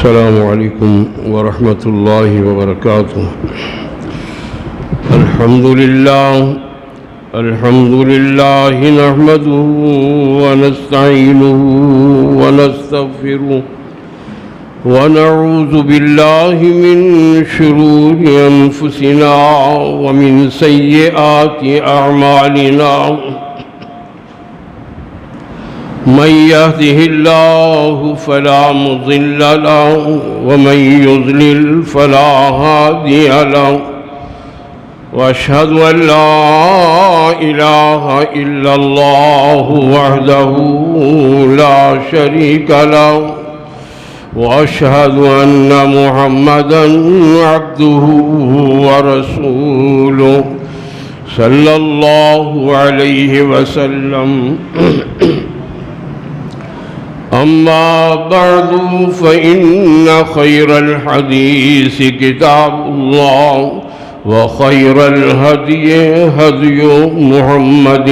السلام علیکم ورحمۃ اللہ وبرکاتہ۔ الحمد للہ نحمده ونستعینه ونستغفره ونعوذ باللہ من شرور انفسنا ومن سیئات اعمالنا، من يهده الله فلا مضل له ومن يضلل فلا هادي له، واشهد ان لا اله الا الله وحده لا شريك له، واشهد ان محمدا عبده ورسوله صلى الله عليه وسلم۔ أما بعد فإن خير الحديث كتاب الله، وخير الهدي هدي محمد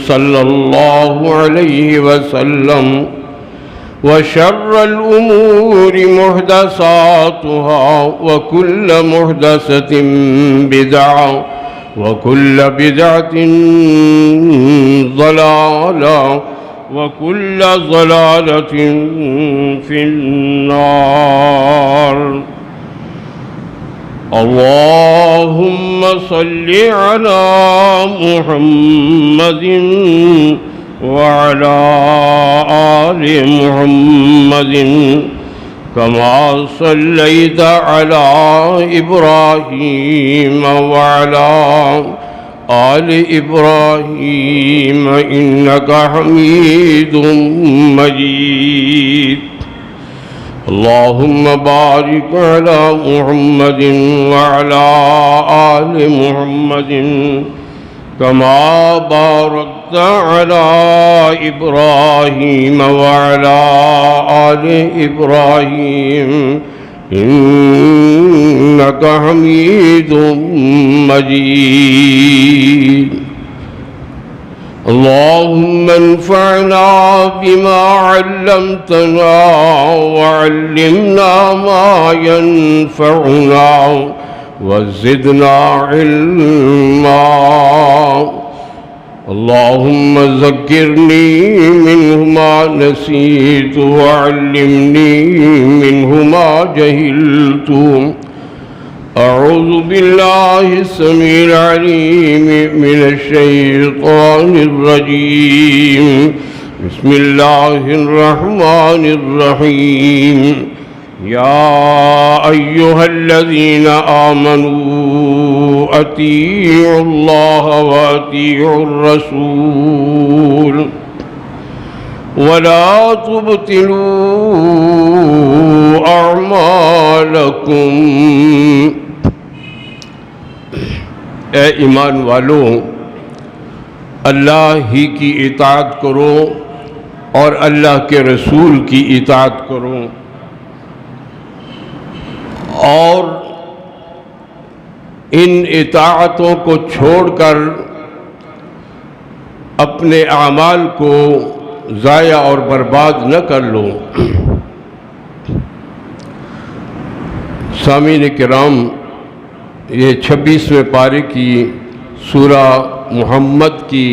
صلى الله عليه وسلم، وشر الأمور محدثاتها، وكل محدثة بدعة، وكل بدعة ضلالة، وكل ضلالة في النار۔ اللهم صل على محمد وعلى آل محمد كما صليت على إبراهيم وعلى آل إبراهيم إنك حميد مجيد۔ اللهم بارك على محمد وعلى آل محمد كما باركت على إبراهيم وعلى آل إبراهيم إنك حميد مجيد۔ اللهم انفعنا بما علمتنا، وعلمنا ما ينفعنا، وزدنا علما۔ اللهم ذكرني منه ما نسيت، وعلمني منه ما جهلت۔ أعوذ بالله السميع العليم من الشيطان الرجيم، بسم الله الرحمن الرحيم۔ يا أيها الذين آمنوا أطيعوا الله وأطيعوا الرسول ولا تبطلوا أعمالكم۔ اے ایمان والو، اللہ ہی کی اطاعت کرو اور اللہ کے رسول کی اطاعت کرو، اور ان اطاعتوں کو چھوڑ کر اپنے اعمال کو ضائع اور برباد نہ کر لو۔ سامعین کرام، یہ 26ویں پارے کی سورہ محمد کی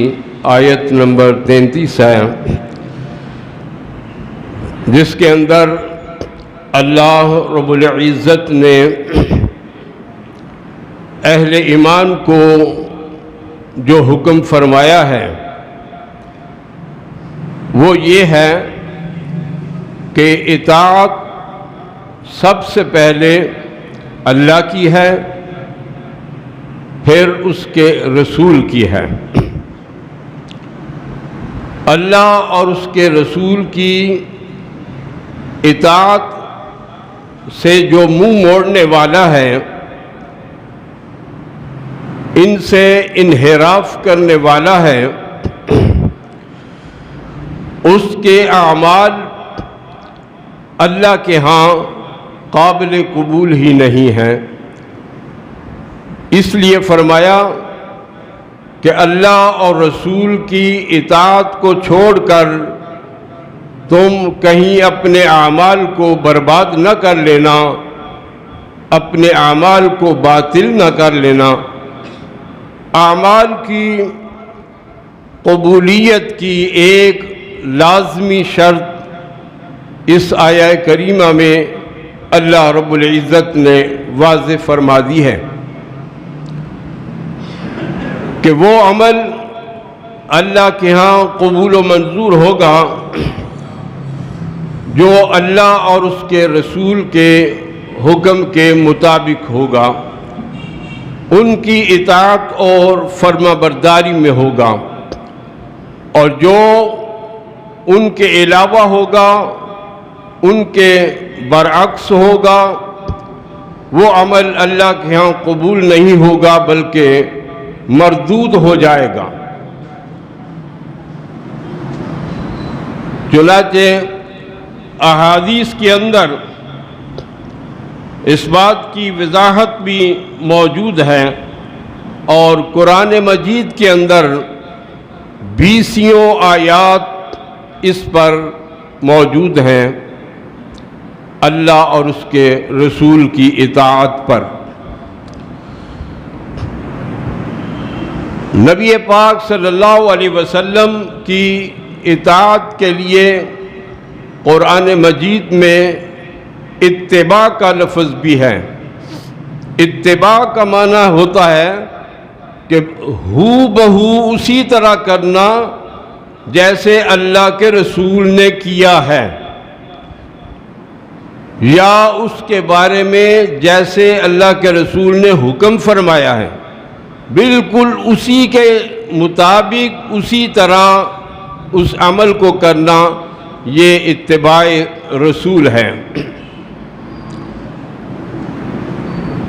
آیت نمبر 33 ہے، جس کے اندر اللہ رب العزت نے اہل ایمان کو جو حکم فرمایا ہے وہ یہ ہے کہ اطاعت سب سے پہلے اللہ کی ہے، پھر اس کے رسول کی ہے۔ اللہ اور اس کے رسول کی اطاعت سے جو منہ موڑنے والا ہے، ان سے انحراف کرنے والا ہے، اس کے اعمال اللہ کے ہاں قابل قبول ہی نہیں ہیں۔ اس لیے فرمایا کہ اللہ اور رسول کی اطاعت کو چھوڑ کر تم کہیں اپنے اعمال کو برباد نہ کر لینا، اپنے اعمال کو باطل نہ کر لینا۔ اعمال کی قبولیت کی ایک لازمی شرط اس آیہ کریمہ میں اللہ رب العزت نے واضح فرما دی ہے کہ وہ عمل اللہ کے ہاں قبول و منظور ہوگا جو اللہ اور اس کے رسول کے حکم کے مطابق ہوگا، ان کی اطاعت اور فرما برداری میں ہوگا، اور جو ان کے علاوہ ہوگا، ان کے برعکس ہوگا، وہ عمل اللہ کے ہاں قبول نہیں ہوگا بلکہ مردود ہو جائے گا۔ چنانچہ احادیث کے اندر اس بات کی وضاحت بھی موجود ہے، اور قرآن مجید کے اندر 20 آیات اس پر موجود ہیں، اللہ اور اس کے رسول کی اطاعت پر۔ نبی پاک صلی اللہ علیہ وسلم کی اطاعت کے لیے قرآن مجید میں اتباع کا لفظ بھی ہے۔ اتباع کا معنی ہوتا ہے کہ ہو بہو اسی طرح کرنا جیسے اللہ کے رسول نے کیا ہے، یا اس کے بارے میں جیسے اللہ کے رسول نے حکم فرمایا ہے، بالکل اسی کے مطابق اسی طرح اس عمل کو کرنا، یہ اتباع رسول ہے۔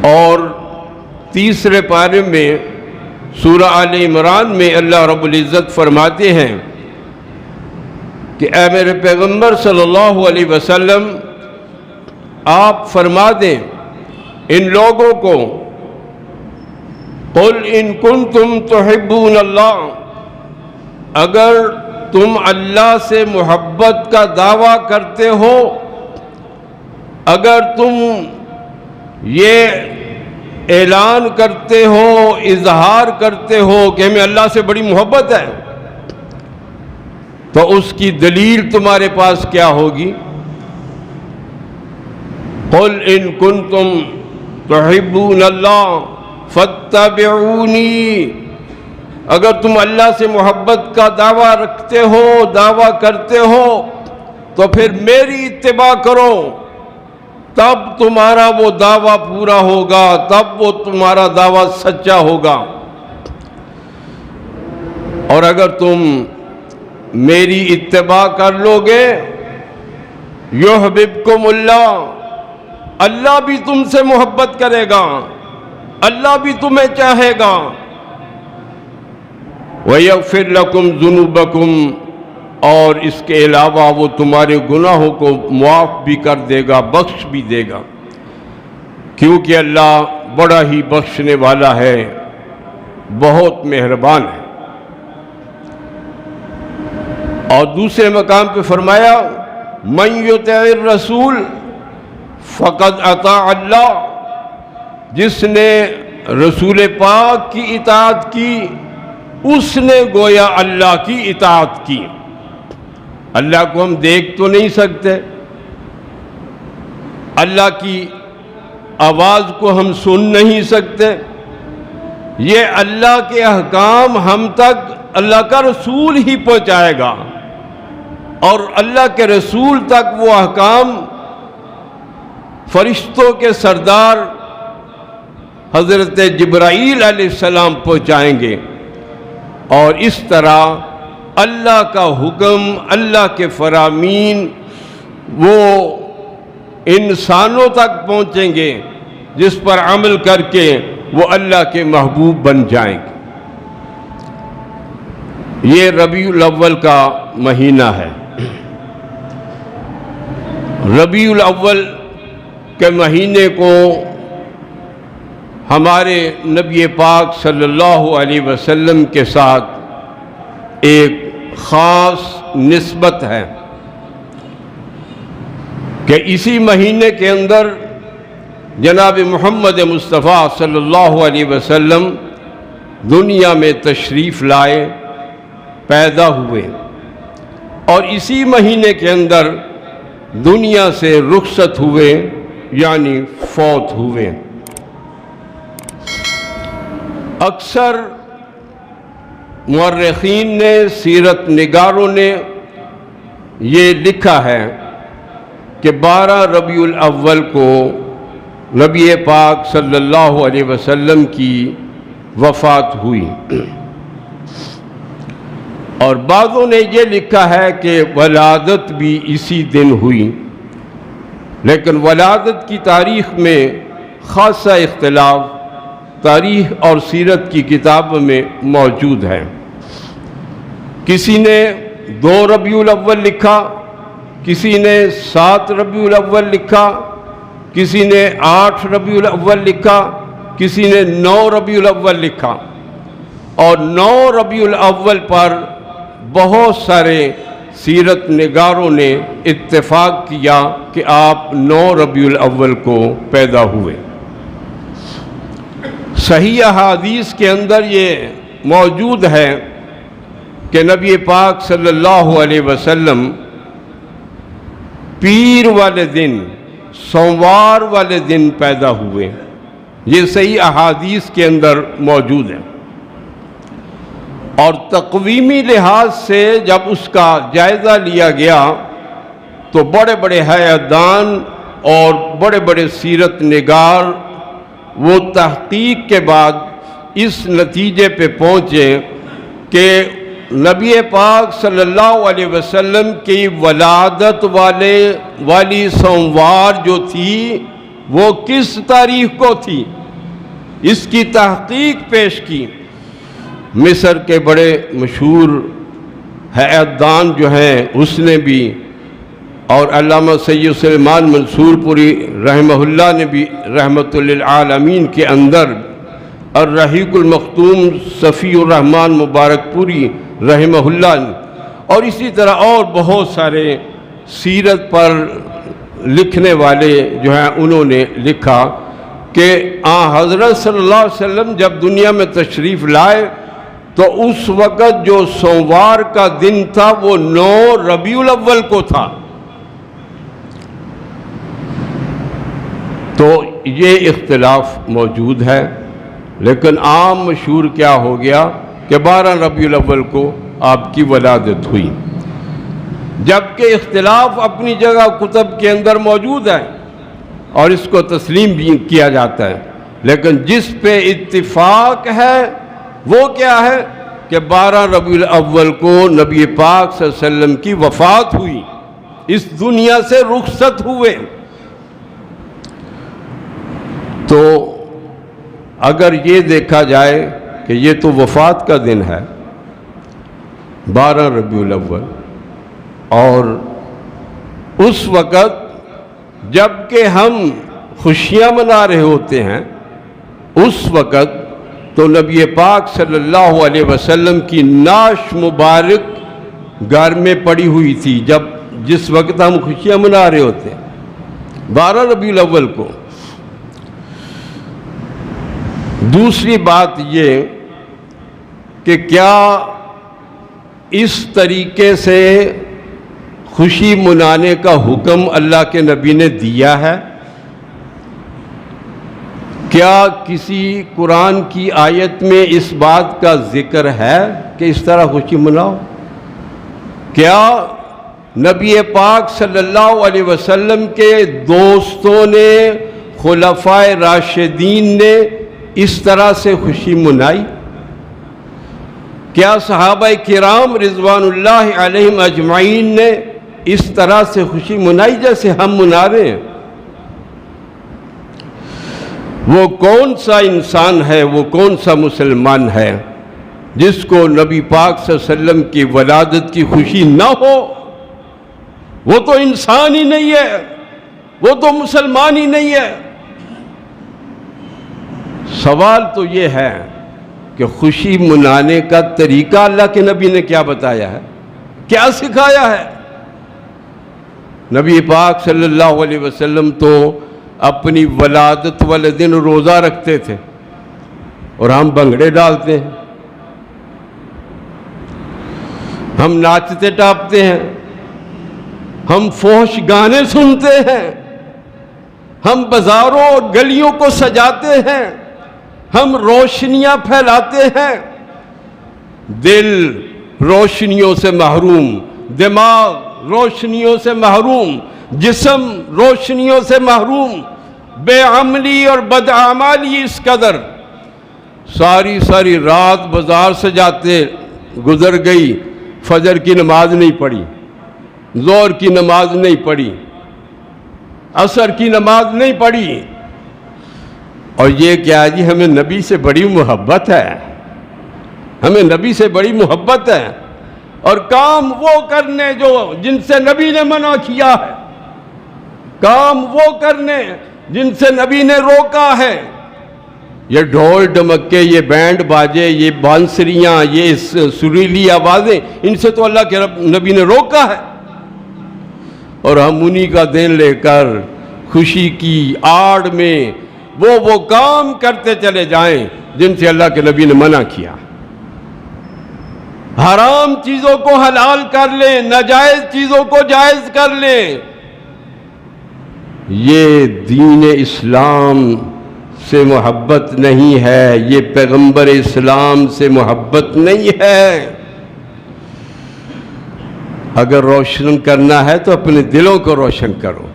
اور تیسرے پارے میں سورہ آل عمران میں اللہ رب العزت فرماتے ہیں کہ اے میرے پیغمبر صلی اللہ علیہ وسلم، آپ فرما دیں ان لوگوں کو، قل ان کنتم تحبون اللہ، اگر تم اللہ سے محبت کا دعویٰ کرتے ہو، اگر تم یہ اعلان کرتے ہو، اظہار کرتے ہو کہ ہمیں اللہ سے بڑی محبت ہے، تو اس کی دلیل تمہارے پاس کیا ہوگی؟ قل ان کنتم تحبون اللہ فاتبعونی، اگر تم اللہ سے محبت کا دعویٰ رکھتے ہو، دعویٰ کرتے ہو، تو پھر میری اتباع کرو، تب تمہارا وہ دعویٰ پورا ہوگا، تب وہ تمہارا دعویٰ سچا ہوگا۔ اور اگر تم میری اتباع کر لو گے، یحببکم اللہ، اللہ بھی تم سے محبت کرے گا، اللہ بھی تمہیں چاہے گا، وَيَغْفِرْ لَكُمْ ذُنُوبَكُمْ، اور اس کے علاوہ وہ تمہارے گناہوں کو معاف بھی کر دے گا، بخش بھی دے گا، کیونکہ اللہ بڑا ہی بخشنے والا ہے، بہت مہربان ہے۔ اور دوسرے مقام پہ فرمایا مَن يُطِعِ الرَّسُولَ فَقَدْ أَطَاعَ اللَّهَ، جس نے رسول پاک کی اطاعت کی اس نے گویا اللہ کی اطاعت کی۔ اللہ کو ہم دیکھ تو نہیں سکتے، اللہ کی آواز کو ہم سن نہیں سکتے، یہ اللہ کے احکام ہم تک اللہ کا رسول ہی پہنچائے گا، اور اللہ کے رسول تک وہ احکام فرشتوں کے سردار حضرت جبرائیل علیہ السلام پہنچائیں گے، اور اس طرح اللہ کا حکم، اللہ کے فرامین وہ انسانوں تک پہنچیں گے، جس پر عمل کر کے وہ اللہ کے محبوب بن جائیں گے۔ یہ ربیع الاول کا مہینہ ہے۔ ربیع الاول کے مہینے کو ہمارے نبی پاک صلی اللہ علیہ وسلم کے ساتھ ایک خاص نسبت ہے۔ کہ اسی مہینے کے اندر جناب محمد مصطفیٰ صلی اللہ علیہ وسلم دنیا میں تشریف لائے، پیدا ہوئے، اور اسی مہینے کے اندر دنیا سے رخصت ہوئے، یعنی فوت ہوئے۔ اکثر مورخین نے، سیرت نگاروں نے یہ لکھا ہے کہ 12 ربیع الاول کو نبی پاک صلی اللہ علیہ وسلم کی وفات ہوئی، اور بعضوں نے یہ لکھا ہے کہ ولادت بھی اسی دن ہوئی، لیکن ولادت کی تاریخ میں خاصا اختلاف تاریخ اور سیرت کی کتابوں میں موجود ہے۔ کسی نے 2 ربیع الاول لکھا، کسی نے 7 ربیع الاول لکھا، کسی نے 8 ربیع الاول لکھا، کسی نے 9 ربیع الاول لکھا، اور 9 ربیع الاول پر بہت سارے سیرت نگاروں نے اتفاق کیا کہ آپ 9 ربیع الاول کو پیدا ہوئے۔ صحیح احادیث کے اندر یہ موجود ہے کہ نبی پاک صلی اللہ علیہ وسلم پیر والے دن، سوموار والے دن پیدا ہوئے۔ یہ صحیح احادیث کے اندر موجود ہے، اور تقویمی لحاظ سے جب اس کا جائزہ لیا گیا تو بڑے بڑے ہیئت دان اور بڑے بڑے سیرت نگار وہ تحقیق کے بعد اس نتیجے پہ پہنچے کہ نبی پاک صلی اللہ علیہ وسلم کی ولادت والی سوموار جو تھی وہ کس تاریخ کو تھی، اس کی تحقیق پیش کی۔ مصر کے بڑے مشہور ہیئت دان جو ہیں اس نے بھی، اور علامہ سید سلیمان منصور پوری رحمہ اللہ نے بھی رحمت للعالمین کے اندر، الرحیق المختوم صفی الرحمن مبارک پوری رحمہ اللہ نے، اور اسی طرح اور بہت سارے سیرت پر لکھنے والے جو ہیں انہوں نے لکھا کہ حضرت صلی اللہ علیہ وسلم جب دنیا میں تشریف لائے تو اس وقت جو سوموار کا دن تھا وہ 9 ربیع الاول کو تھا۔ تو یہ اختلاف موجود ہے، لیکن عام مشہور کیا ہو گیا کہ 12 ربیع الاول کو آپ کی ولادت ہوئی، جبکہ اختلاف اپنی جگہ کتب کے اندر موجود ہے اور اس کو تسلیم بھی کیا جاتا ہے، لیکن جس پہ اتفاق ہے وہ کیا ہے کہ 12 ربیع الاول کو نبی پاک صلی اللہ علیہ وسلم کی وفات ہوئی، اس دنیا سے رخصت ہوئے۔ تو اگر یہ دیکھا جائے کہ یہ تو وفات کا دن ہے 12 ربیع الاول، اور اس وقت جب کہ ہم خوشیاں منا رہے ہوتے ہیں اس وقت تو نبی پاک صلی اللہ علیہ وسلم کی نعش مبارک گھر میں پڑی ہوئی تھی، جس وقت ہم خوشیاں منا رہے ہوتے ہیں 12 ربیع الاول کو۔ دوسری بات یہ کہ کیا اس طریقے سے خوشی منانے کا حکم اللہ کے نبی نے دیا ہے؟ کیا کسی قرآن کی آیت میں اس بات کا ذکر ہے کہ اس طرح خوشی مناؤ؟ کیا نبی پاک صلی اللہ علیہ وسلم کے دوستوں نے، خلفائے راشدین نے اس طرح سے خوشی منائی؟ کیا صحابہ کرام رضوان اللہ علیہم اجمعین نے اس طرح سے خوشی منائی جیسے ہم منا رہے ہیں؟ وہ کون سا انسان ہے، وہ کون سا مسلمان ہے جس کو نبی پاک صلی اللہ علیہ وسلم کی ولادت کی خوشی نہ ہو؟ وہ تو انسان ہی نہیں ہے، وہ تو مسلمان ہی نہیں ہے۔ سوال تو یہ ہے کہ خوشی منانے کا طریقہ اللہ کے نبی نے کیا بتایا ہے، کیا سکھایا ہے؟ نبی پاک صلی اللہ علیہ وسلم تو اپنی ولادت والے دن روزہ رکھتے تھے اور ہم بھنگڑے ڈالتے ہیں، ہم ناچتے ٹاپتے ہیں، ہم فحش گانے سنتے ہیں، ہم بازاروں اور گلیوں کو سجاتے ہیں، ہم روشنیاں پھیلاتے ہیں۔ دل روشنیوں سے محروم، دماغ روشنیوں سے محروم، جسم روشنیوں سے محروم، بے عملی اور بدعمالی اس قدر، ساری رات بازار سجاتے گزر گئی، فجر کی نماز نہیں پڑھی، ظہر کی نماز نہیں پڑھی، عصر کی نماز نہیں پڑھی، اور یہ کیا جی ہمیں نبی سے بڑی محبت ہے، ہمیں نبی سے بڑی محبت ہے، اور کام وہ کرنے جن سے نبی نے منع کیا ہے، کام وہ کرنے جن سے نبی نے روکا ہے۔ یہ ڈھول ڈمکے، یہ بینڈ باجے، یہ بانسریاں، یہ سریلی آوازیں، ان سے تو اللہ کے نبی نے روکا ہے، اور ہم انہی کا دین لے کر خوشی کی آڑ میں وہ کام کرتے چلے جائیں جن سے اللہ کے نبی نے منع کیا۔ حرام چیزوں کو حلال کر لیں، ناجائز چیزوں کو جائز کر لیں، یہ دین اسلام سے محبت نہیں ہے، یہ پیغمبر اسلام سے محبت نہیں ہے۔ اگر روشن کرنا ہے تو اپنے دلوں کو روشن کرو،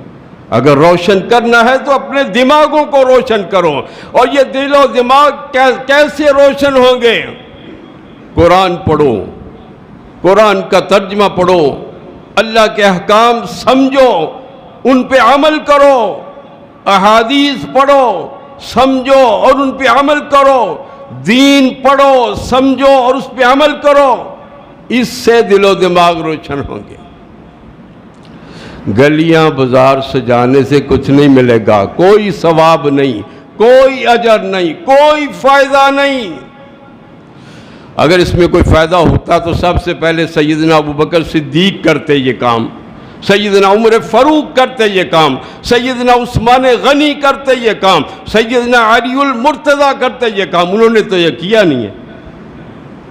اگر روشن کرنا ہے تو اپنے دماغوں کو روشن کرو، اور یہ دل و دماغ کیسے روشن ہوں گے؟ قرآن پڑھو، قرآن کا ترجمہ پڑھو، اللہ کے احکام سمجھو، ان پہ عمل کرو، احادیث پڑھو، سمجھو اور ان پہ عمل کرو، دین پڑھو، سمجھو اور اس پہ عمل کرو، اس سے دل و دماغ روشن ہوں گے۔ گلیاں بازار سجانے سے کچھ نہیں ملے گا، کوئی ثواب نہیں، کوئی اجر نہیں، کوئی فائدہ نہیں۔ اگر اس میں کوئی فائدہ ہوتا تو سب سے پہلے سیدنا ابوبکر صدیق کرتے یہ کام، سیدنا عمر فاروق کرتے یہ کام، سیدنا عثمان غنی کرتے یہ کام، سیدنا علی المرتضیٰ کرتے یہ کام۔ انہوں نے تو یہ کیا نہیں ہے،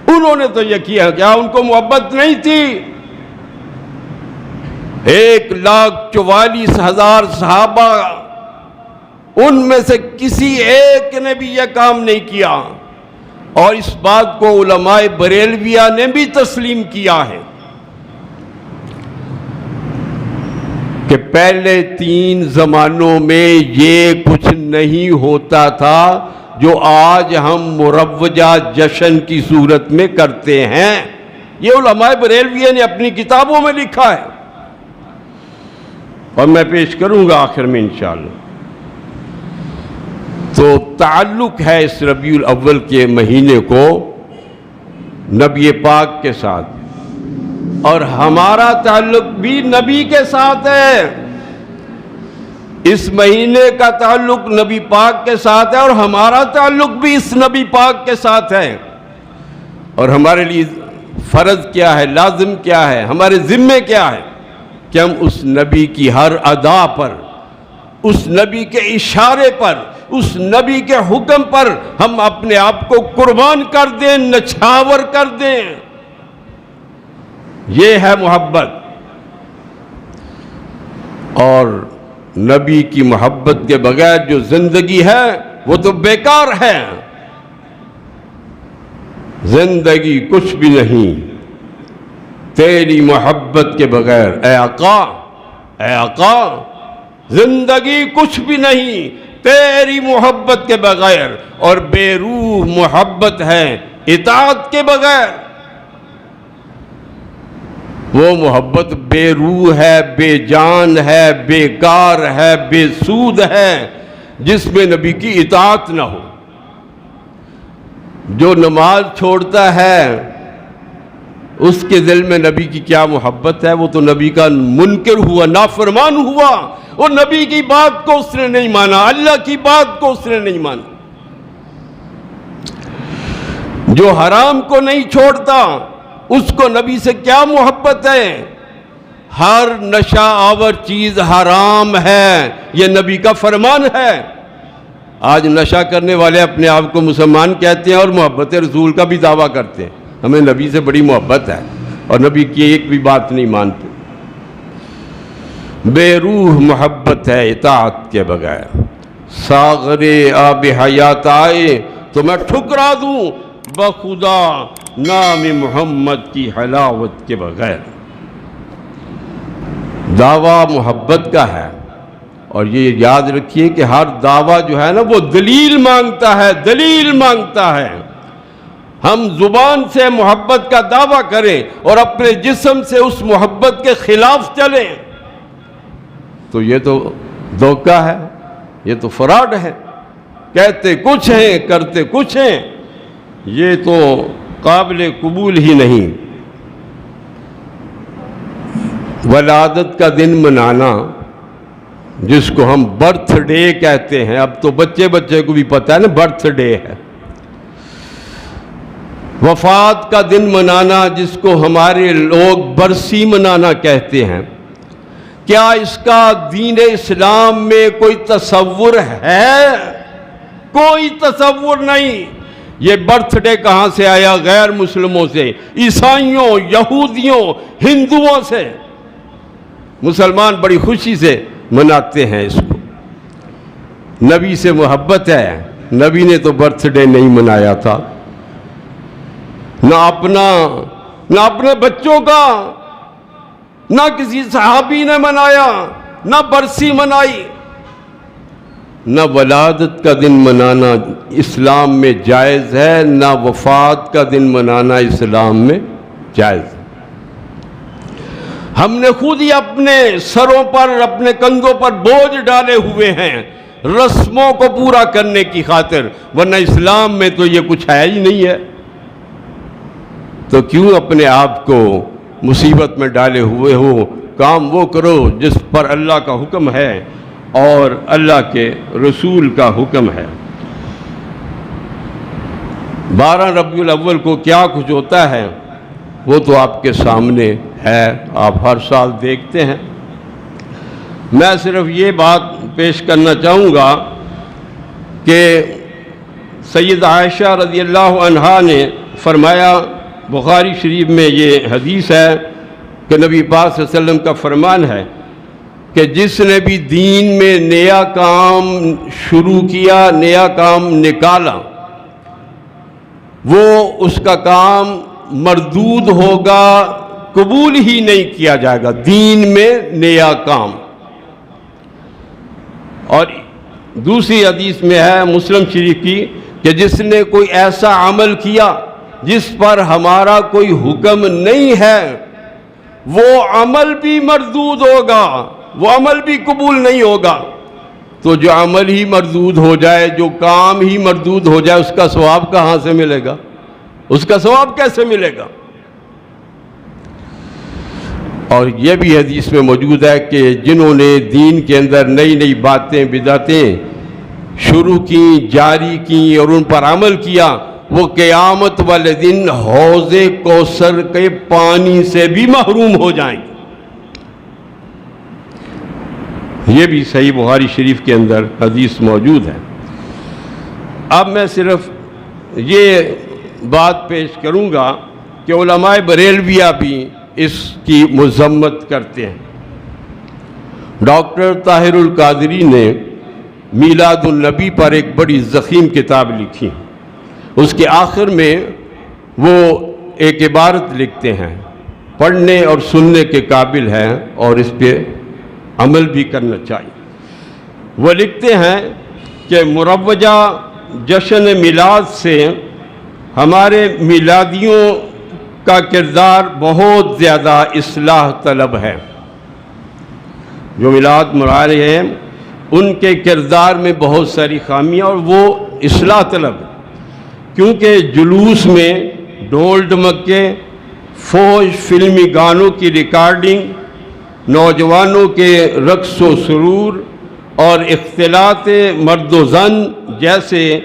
انہوں نے تو یہ کیا، کیا ان کو محبت نہیں تھی؟ 1,44,000 صحابہ، ان میں سے کسی ایک نے بھی یہ کام نہیں کیا، اور اس بات کو علماء بریلویہ نے بھی تسلیم کیا ہے کہ پہلے 3 زمانوں میں یہ کچھ نہیں ہوتا تھا جو آج ہم مروجہ جشن کی صورت میں کرتے ہیں۔ یہ علماء بریلویہ نے اپنی کتابوں میں لکھا ہے، اور میں پیش کروں گا آخر میں انشاءاللہ۔ تو تعلق ہے اس ربیع الاول کے مہینے کو نبی پاک کے ساتھ، اور ہمارا تعلق بھی نبی کے ساتھ ہے۔ اس مہینے کا تعلق نبی پاک کے ساتھ ہے، اور ہمارا تعلق بھی اس نبی پاک کے ساتھ ہے، اور ہمارے لیے فرض کیا ہے، لازم کیا ہے، ہمارے ذمے کیا ہے کہ ہم اس نبی کی ہر ادا پر، اس نبی کے اشارے پر، اس نبی کے حکم پر ہم اپنے آپ کو قربان کر دیں، نچھاور کر دیں۔ یہ ہے محبت، اور نبی کی محبت کے بغیر جو زندگی ہے وہ تو بیکار ہے، زندگی کچھ بھی نہیں تیری محبت کے بغیر۔ اے آقا، اے آقا، زندگی کچھ بھی نہیں تیری محبت کے بغیر، اور بے روح محبت ہے اطاعت کے بغیر۔ وہ محبت بے روح ہے، بے جان ہے، بیکار ہے، بے سود ہے، جس میں نبی کی اطاعت نہ ہو۔ جو نماز چھوڑتا ہے اس کے دل میں نبی کی کیا محبت ہے؟ وہ تو نبی کا منکر ہوا، نافرمان ہوا، اور نبی کی بات کو اس نے نہیں مانا، اللہ کی بات کو اس نے نہیں مانا۔ جو حرام کو نہیں چھوڑتا اس کو نبی سے کیا محبت ہے؟ ہر نشہ آور چیز حرام ہے، یہ نبی کا فرمان ہے۔ آج نشہ کرنے والے اپنے آپ کو مسلمان کہتے ہیں اور محبت رسول کا بھی دعویٰ کرتے ہیں، ہمیں نبی سے بڑی محبت ہے اور نبی کی ایک بھی بات نہیں مانتے۔ بے روح محبت ہے اطاعت کے بغیر، ساغر آب حیات آئے تو میں ٹھکرا دوں بخدا نام محمد کی حلاوت کے بغیر۔ دعویٰ محبت کا ہے، اور یہ یاد رکھیے کہ ہر دعویٰ جو ہے نا وہ دلیل مانگتا ہے، دلیل مانگتا ہے۔ ہم زبان سے محبت کا دعویٰ کریں اور اپنے جسم سے اس محبت کے خلاف چلیں تو یہ تو دھوکہ ہے، یہ تو فراڈ ہے۔ کہتے کچھ ہیں کرتے کچھ ہیں، یہ تو قابل قبول ہی نہیں۔ ولادت کا دن منانا، جس کو ہم برتھ ڈے کہتے ہیں، اب تو بچے کو بھی پتہ ہے نا برتھ ڈے ہے۔ وفات کا دن منانا، جس کو ہمارے لوگ برسی منانا کہتے ہیں، کیا اس کا دین اسلام میں کوئی تصور ہے؟ کوئی تصور نہیں۔ یہ برتھ ڈے کہاں سے آیا؟ غیر مسلموں سے، عیسائیوں، یہودیوں، ہندوؤں سے۔ مسلمان بڑی خوشی سے مناتے ہیں اس کو۔ نبی سے محبت ہے، نبی نے تو برتھ ڈے نہیں منایا تھا، نہ اپنے بچوں کا، نہ کسی صحابی نے منایا، نہ برسی منائی۔ نہ ولادت کا دن منانا اسلام میں جائز ہے، نہ وفات کا دن منانا اسلام میں جائز ہے۔ ہم نے خود ہی اپنے سروں پر، اپنے کندھوں پر بوجھ ڈالے ہوئے ہیں رسموں کو پورا کرنے کی خاطر، ورنہ اسلام میں تو یہ کچھ ہے ہی نہیں ہے۔ تو کیوں اپنے آپ کو مصیبت میں ڈالے ہوئے ہو؟ کام وہ کرو جس پر اللہ کا حکم ہے اور اللہ کے رسول کا حکم ہے۔ 12 ربیع الاول کو کیا کچھ ہوتا ہے وہ تو آپ کے سامنے ہے، آپ ہر سال دیکھتے ہیں۔ میں صرف یہ بات پیش کرنا چاہوں گا کہ سید عائشہ رضی اللہ عنہا نے فرمایا، بخاری شریف میں یہ حدیث ہے کہ نبی پاک صلی اللہ علیہ وسلم کا فرمان ہے کہ جس نے بھی دین میں نیا کام شروع کیا، نیا کام نکالا، وہ اس کا کام مردود ہوگا، قبول ہی نہیں کیا جائے گا۔ دین میں نیا کام۔ اور دوسری حدیث میں ہے مسلم شریف کی کہ جس نے کوئی ایسا عمل کیا جس پر ہمارا کوئی حکم نہیں ہے، وہ عمل بھی مردود ہوگا، وہ عمل بھی قبول نہیں ہوگا۔ تو جو عمل ہی مردود ہو جائے، جو کام ہی مردود ہو جائے، اس کا ثواب کہاں سے ملے گا؟ اس کا ثواب کیسے ملے گا؟ اور یہ بھی حدیث میں موجود ہے کہ جنہوں نے دین کے اندر نئی نئی باتیں، بدعتیں شروع کی، جاری کی اور ان پر عمل کیا، وہ قیامت والے دن حوض کوثر کے پانی سے بھی محروم ہو جائیں گے۔ یہ بھی صحیح بخاری شریف کے اندر حدیث موجود ہے۔ اب میں صرف یہ بات پیش کروں گا کہ علماء بریلویہ بھی اس کی مذمت کرتے ہیں۔ ڈاکٹر طاہر القادری نے میلاد النبی پر ایک بڑی ضخیم کتاب لکھی، اس کے آخر میں وہ ایک عبارت لکھتے ہیں، پڑھنے اور سننے کے قابل ہے اور اس پہ عمل بھی کرنا چاہیے۔ وہ لکھتے ہیں کہ مروجہ جشن میلاد سے ہمارے میلادیوں کا کردار بہت زیادہ اصلاح طلب ہے۔ جو میلاد منا رہے ہیں ان کے کردار میں بہت ساری خامیاں اور وہ اصلاح طلب ہے، کیونکہ جلوس میں ڈھول ڈمکے، فوج فلمی گانوں کی ریکارڈنگ، نوجوانوں کے رقص و سرور اور اختلاط مرد و زن جیسے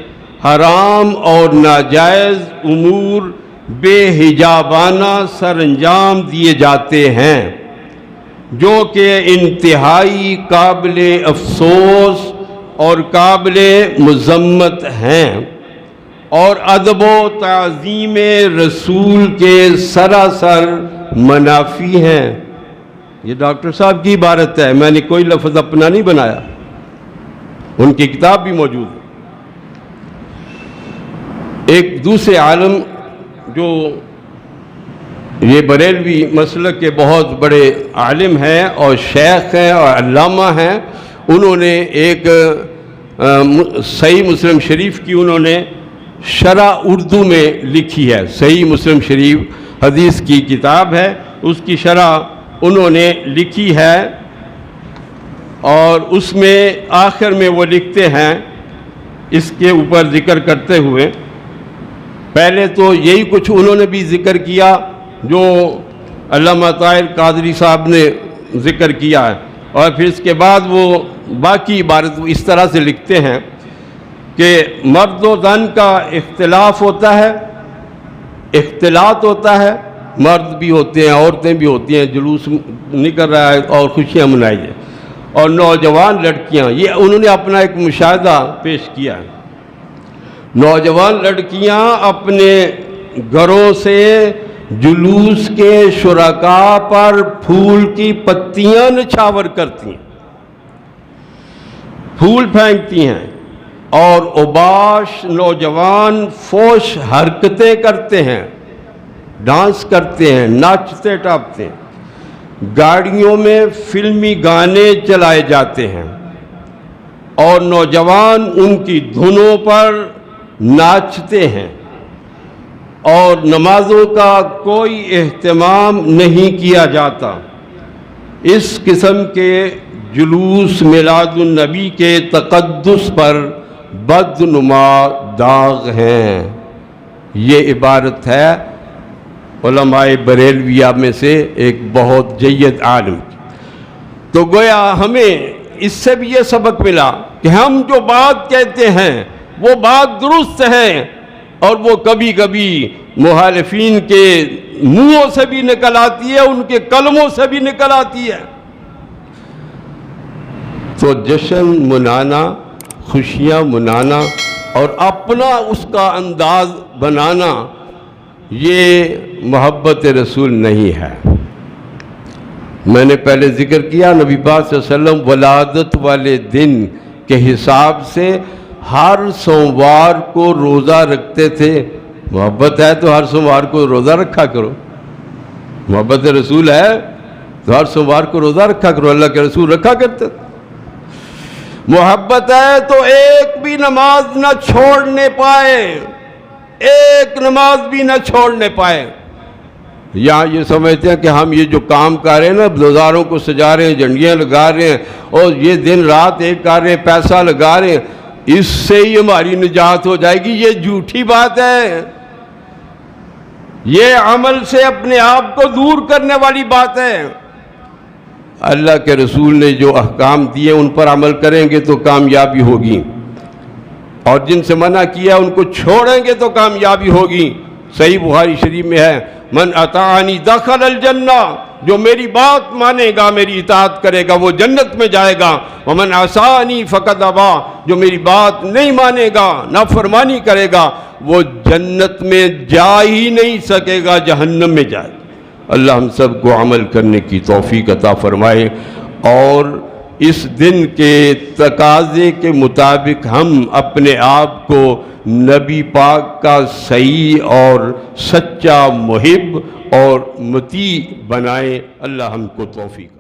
حرام اور ناجائز امور بے حجابانہ سر انجام دیے جاتے ہیں۔ جو کہ انتہائی قابل افسوس اور قابل مذمت ہیں اور ادب و تعظیم رسول کے سراسر منافی ہیں۔ یہ ڈاکٹر صاحب کی عبارت ہے، میں نے کوئی لفظ اپنا نہیں بنایا، ان کی کتاب بھی موجود ہے۔ ایک دوسرے عالم جو یہ بریلوی مسلک کے بہت بڑے عالم ہیں اور شیخ ہیں اور علامہ ہیں، انہوں نے ایک صحیح مسلم شریف کی انہوں نے شرح اردو میں لکھی ہے۔ صحیح مسلم شریف حدیث کی کتاب ہے، اس کی شرح انہوں نے لکھی ہے، اور اس میں آخر میں وہ لکھتے ہیں اس کے اوپر ذکر کرتے ہوئے، پہلے تو یہی کچھ انہوں نے بھی ذکر کیا جو علامہ طاہر قادری صاحب نے ذکر کیا ہے، اور پھر اس کے بعد وہ باقی عبارت اس طرح سے لکھتے ہیں کہ مرد و زن کا اختلاف ہوتا ہے، اختلاط ہوتا ہے، مرد بھی ہوتے ہیں، عورتیں بھی ہوتی ہیں، جلوس نکل رہا ہے اور خوشیاں منائیے، اور نوجوان لڑکیاں، یہ انہوں نے اپنا ایک مشاہدہ پیش کیا ہے۔ نوجوان لڑکیاں اپنے گھروں سے جلوس کے شرکاء پر پھول کی پتیاں نچھاور کرتی ہیں، پھول پھینکتی ہیں، اور اوباش نوجوان فوش حرکتیں کرتے ہیں، ڈانس کرتے ہیں، ناچتے ٹاپتے ہیں، گاڑیوں میں فلمی گانے چلائے جاتے ہیں، اور نوجوان ان کی دھنوں پر ناچتے ہیں، اور نمازوں کا کوئی اہتمام نہیں کیا جاتا۔ اس قسم کے جلوس میلاد النبی کے تقدس پر بدنما داغ ہیں۔ یہ عبارت ہے علماء بریلویہ میں سے ایک بہت جید عالم کی۔ تو گویا ہمیں اس سے بھی یہ سبق ملا کہ ہم جو بات کہتے ہیں وہ بات درست ہے، اور وہ کبھی کبھی مخالفین کے منہوں سے بھی نکل آتی ہے، ان کے کلموں سے بھی نکل آتی ہے۔ تو جشن منانا، خوشیاں منانا اور اپنا اس کا انداز بنانا، یہ محبت رسول نہیں ہے۔ میں نے پہلے ذکر کیا نبی پاک صلی اللہ علیہ وسلم ولادت والے دن کے حساب سے ہر سوموار کو روزہ رکھتے تھے۔ محبت ہے تو ہر سوموار کو روزہ رکھا کرو، محبت رسول ہے تو ہر سوموار کو روزہ رکھا کرو، اللہ کے رسول رکھا کرتے تھے۔ محبت ہے تو ایک بھی نماز نہ چھوڑنے پائے، ایک نماز بھی نہ چھوڑنے پائے۔ یہاں یہ سمجھتے ہیں کہ ہم یہ جو کام کر رہے ہیں نا، بازاروں کو سجا رہے ہیں، جھنڈیاں لگا رہے ہیں، اور یہ دن رات ایک کر رہے ہیں، پیسہ لگا رہے ہیں، اس سے ہی ہماری نجات ہو جائے گی۔ یہ جھوٹی بات ہے، یہ عمل سے اپنے آپ کو دور کرنے والی بات ہے۔ اللہ کے رسول نے جو احکام دیے ان پر عمل کریں گے تو کامیابی ہوگی، اور جن سے منع کیا ان کو چھوڑیں گے تو کامیابی ہوگی۔ صحیح بخاری شریف میں ہے، من اطاعنی دخل الجنہ، جو میری بات مانے گا، میری اطاعت کرے گا، وہ جنت میں جائے گا۔ ومن عصانی فقد ابا، جو میری بات نہیں مانے گا، نافرمانی کرے گا، وہ جنت میں جا ہی نہیں سکے گا، جہنم میں جائے گا۔ اللہ ہم سب کو عمل کرنے کی توفیق عطا فرمائے، اور اس دن کے تقاضے کے مطابق ہم اپنے آپ کو نبی پاک کا صحیح اور سچا محب اور مطیع بنائیں۔ اللہ ہم کو توفیق